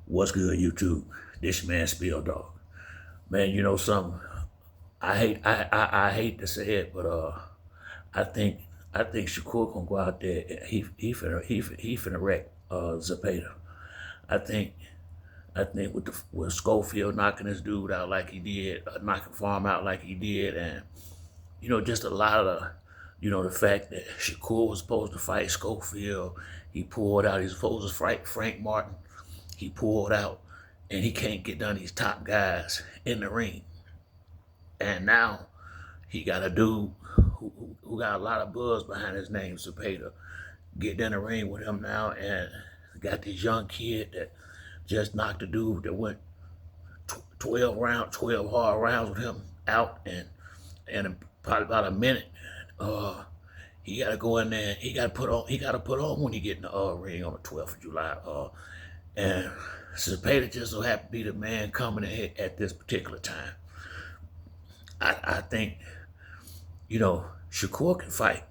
What's good, YouTube? This man Spill Dog. Man, you know something? I hate to say it, but I think I think Shakur gonna go out there. And he finna wreck Zepeda. I think I think with Schofield knocking this dude out like he did, knocking Farm out like he did, and just a lot of the fact that Shakur was supposed to fight Schofield, he pulled out. He's supposed to fight Frank Martin. He pulled out, and he can't get none of these top guys in the ring. And now he got a dude who got a lot of buzz behind his name, Zepeda, getting in the ring with him now, and got this young kid that just knocked a dude that went 12 hard rounds with him out, and probably about a minute. He got to go in there. He got to put on when he get in the ring on the 12th of July. And Zepeda just so happened to be the man coming in at this particular time. I think, Shakur can fight.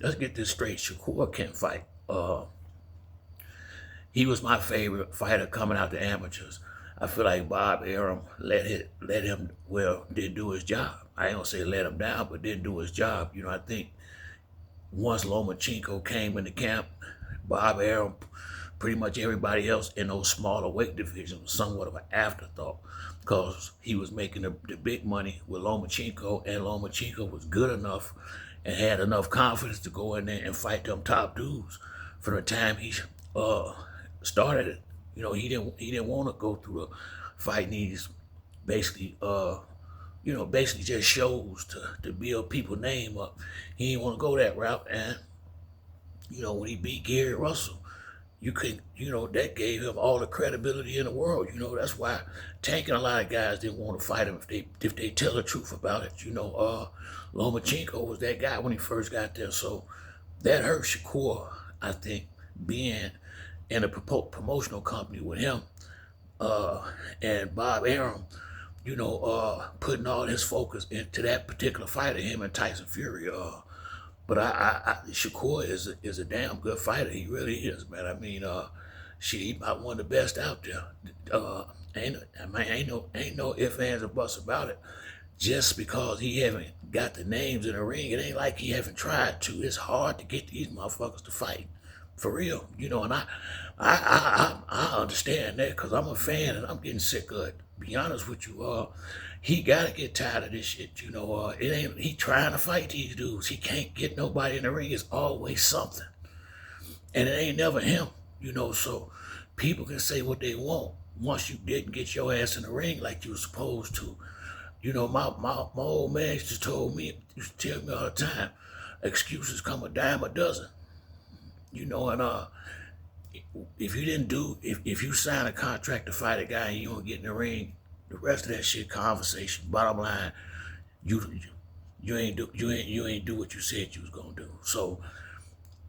Let's get this straight. Shakur can fight. He was my favorite fighter coming out the amateurs. I feel like Bob Arum let him did do his job. I ain't gonna say let him down, but did do his job. I think once Lomachenko came into camp, Bob Arum, pretty much everybody else in those smaller weight divisions was somewhat of an afterthought because he was making the big money with Lomachenko, and Lomachenko was good enough and had enough confidence to go in there and fight them top dudes. From the time he started it, he didn't want to go through the fighting these basically basically just shows to build people's name up. He didn't want to go that route, and when he beat Gary Russell, that gave him all the credibility in the world. That's why Tank and a lot of guys didn't want to fight him if they tell the truth about it. Lomachenko was that guy when he first got there, so that hurt Shakur, I think, being in a promotional company with him, and Bob Arum, putting all his focus into that particular fighter, him and Tyson Fury. But Shakur is a damn good fighter. He really is, man. I mean, he about one of the best out there. Ain't no ifs, ands, or buts about it. Just because he haven't got the names in the ring, it ain't like he haven't tried to. It's hard to get these motherfuckers to fight, for real. And I understand that because I'm a fan and I'm getting sick of it. Be honest with you, he gotta get tired of this shit. It ain't he trying to fight these dudes. He can't get nobody in the ring. It's always something, and it ain't never him. So people can say what they want. Once you didn't get your ass in the ring like you were supposed to, my old man used to tell me all the time, excuses come a dime a dozen. And if you didn't if you sign a contract to fight a guy and you don't get in the ring, the rest of that shit conversation. Bottom line, you ain't do what you said you was gonna do. So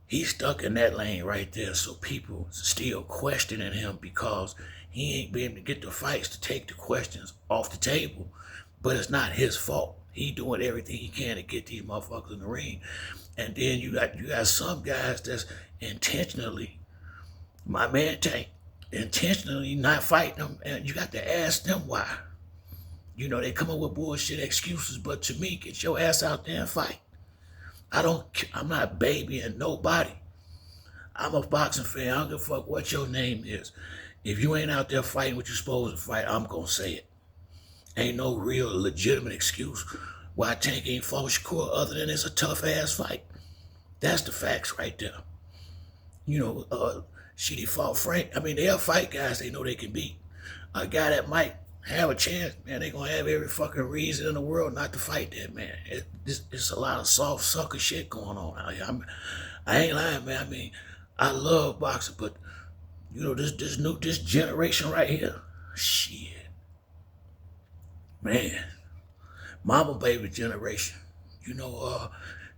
he's stuck in that lane right there. So people still questioning him because he ain't been able to get the fights to take the questions off the table. But it's not his fault. He doing everything he can to get these motherfuckers in the ring. And then you got some guys that's intentionally, my man Tank, intentionally not fighting them, and you got to ask them why. They come up with bullshit excuses, but to me, get your ass out there and fight. I'm not babying nobody. I'm a boxing fan. I don't give a fuck what your name is. If you ain't out there fighting what you're supposed to fight, I'm gonna say it. Ain't no real legitimate excuse why Tank ain't fought Shakur other than it's a tough ass fight. That's the facts right there. He fought Frank. I mean, they'll fight guys they know they can beat. A guy that might have a chance, man, they gonna have every fucking reason in the world not to fight that man. It's a lot of soft sucker shit going on out here. I ain't lying, man. I mean, I love boxing, but this generation right here, shit, man, mama baby generation.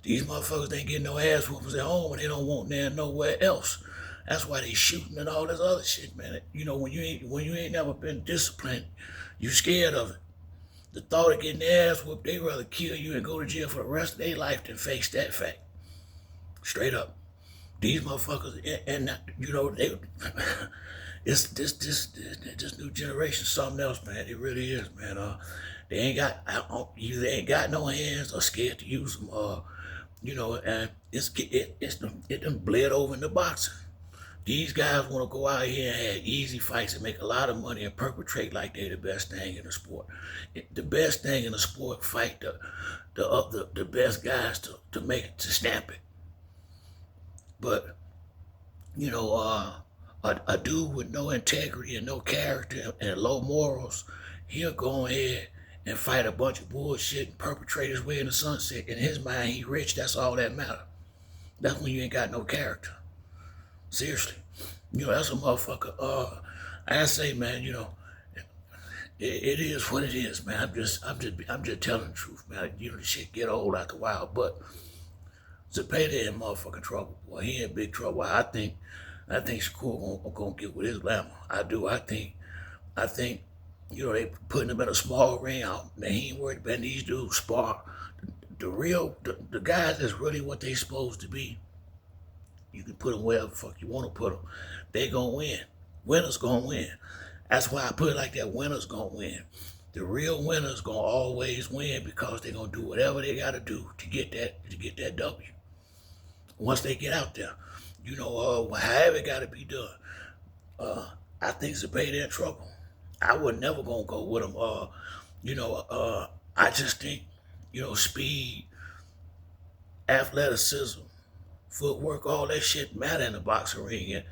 These motherfuckers ain't getting no ass whoopers at home and they don't want there nowhere else. That's why they shooting and all this other shit, man. When you ain't never been disciplined, you scared of it. The thought of getting their ass whooped, they rather kill you and go to jail for the rest of their life than face that fact. Straight up. These motherfuckers, and they It's this new generation something else, man. It really is, man. They ain't got either ain't got no hands or scared to use them. And it done bled over into boxing. These guys want to go out here and have easy fights and make a lot of money and perpetrate like they're the best thing in the sport. The best thing in the sport, fight the best guys to make it, to stamp it. But a dude with no integrity and no character and low morals, he'll go ahead and fight a bunch of bullshit and perpetrate his way in the sunset. In his mind, he rich. That's all that matter. That's when you ain't got no character. Seriously, that's a motherfucker. I say, man, it is what it is, man. I'm just telling the truth, man. The shit get old after a while, but Zepeda in motherfucking trouble, boy. He in big trouble. I think Shakur gonna get with his glamour. I do. I think, they putting him in a small ring out. Man, he ain't worried about these dudes spar. The guys that's really what they supposed to be. You can put them wherever the fuck you want to put them. They gonna win. Winners gonna win. That's why I put it like that. Winners gonna win. The real winners gonna always win because they gonna do whatever they gotta do to get that W. Once they get out there, however it gotta be done. I think Zepeda in trouble. I was never gonna go with him. I just think, speed, athleticism, footwork, all that shit matter in the boxing ring. And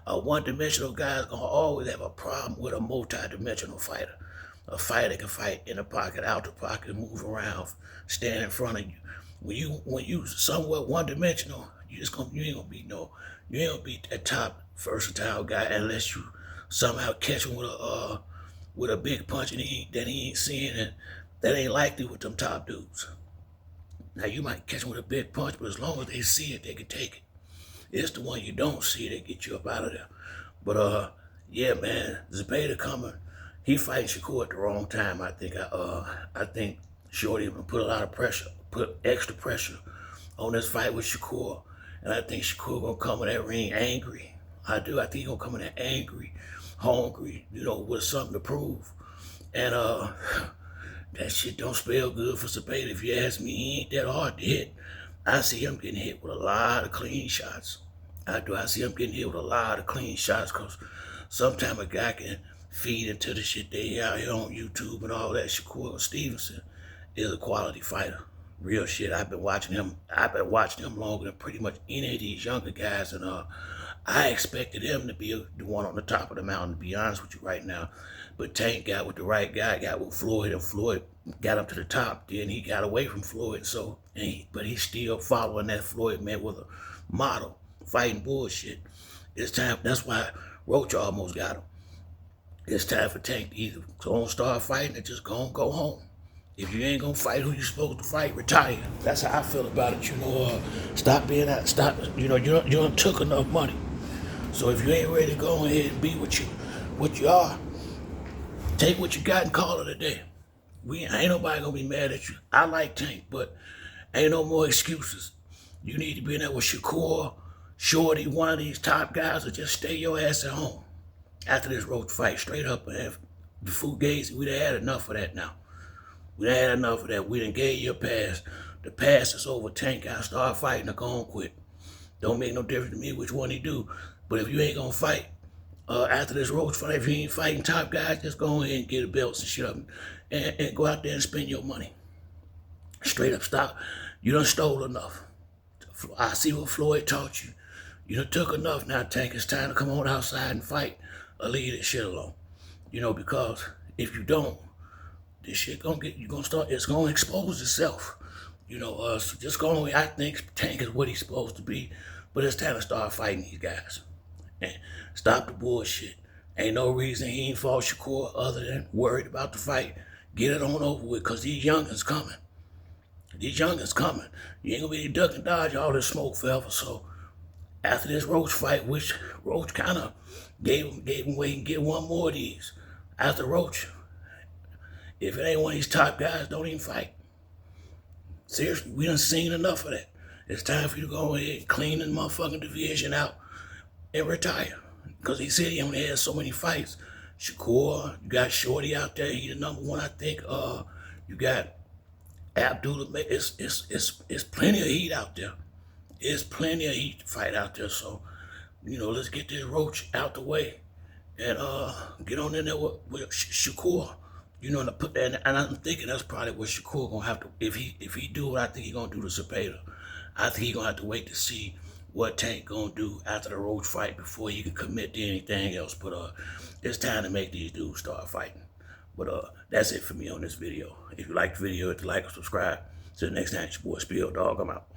a one-dimensional guy is gonna always have a problem with a multi-dimensional fighter. A fighter can fight in the pocket, out the pocket, move around, stand in front of you. When you somewhat one-dimensional, you ain't gonna be that top versatile guy unless you somehow catch him with a big punch that he ain't seeing, and that ain't likely with them top dudes. Now you might catch him with a big punch, but as long as they see it, they can take it. It's the one you don't see that get you up out of there. But yeah, man, Zepeda coming. He fighting Shakur at the wrong time. I think Shorty gonna put extra pressure on this fight with Shakur, and I think Shakur gonna come in that ring angry. I do. I think he gonna come in there angry, hungry, with something to prove. And that shit don't spell good for Zepeda. If you ask me, he ain't that hard to hit. I see him getting hit with a lot of clean shots. I do. I see him getting hit with a lot of clean shots because sometimes a guy can feed into the shit they out here on YouTube and all that. Shakur Stevenson is a quality fighter. Real shit. I've been watching him longer than pretty much any of these younger guys, and I expected him to be the one on the top of the mountain, to be honest with you right now. But Tank got with the right guy, got with Floyd, and Floyd got up to the top. Then he got away from Floyd, but he's still following that Floyd man with a model, fighting bullshit. It's time. That's why Roach almost got him. It's time for Tank to either go start fighting or just go home. If you ain't gonna fight who you supposed to fight, retire. That's how I feel about it. Stop being that. Stop. You don't took enough money. So if you ain't ready to go ahead and be what you are, take what you got and call it a day. Ain't nobody gonna be mad at you. I like Tank, but ain't no more excuses. You need to be in there with Shakur, Shorty, one of these top guys, or just stay your ass at home. After this Roach fight, straight up, man. The Fugazi, we done had enough of that now. We done had enough of that. We done gave you a pass. The pass is over. Tank got to start fighting or go on quit. Don't make no difference to me which one he do. But if you ain't gonna fight after this Roach fight, if you ain't fighting top guys, just go ahead and get the belts and shit up and go out there and spend your money. Straight up, stop. You done stole enough. I see what Floyd taught you. You done took enough now, Tank. It's time to come on outside and fight or leave this shit alone. Because if you don't, this shit it's gonna expose itself. So just go on. I think Tank is what he's supposed to be, but it's time to start fighting these guys. And stop the bullshit. Ain't no reason he ain't fought Shakur other than worried about the fight. Get it on over with, because these youngins coming. These youngins coming. You ain't gonna be duck and dodge all this smoke forever. So after this Roach fight, which Roach kind of gave him way and get one more of these. After Roach, if it ain't one of these top guys, don't even fight. Seriously, we done seen enough of that. It's time for you to go ahead and clean the motherfucking division out and retire. because he said he only had so many fights. Shakur, you got Shorty out there. He the number one, I think. You got Abdullah. It's plenty of heat out there. It's plenty of heat to fight out there. So, let's get this roach out the way and get on in there with Shakur. And put that. And I'm thinking that's probably what Shakur gonna have to. If he do what I think he gonna do to Zepeda, I think he gonna have to wait to see what Tank gonna do after the roach fight before he can commit to anything else. But it's time to make these dudes start fighting. But that's it for me on this video. If you like the video, hit the like and subscribe. Till next time, it's your boy Spill Dog. I'm out.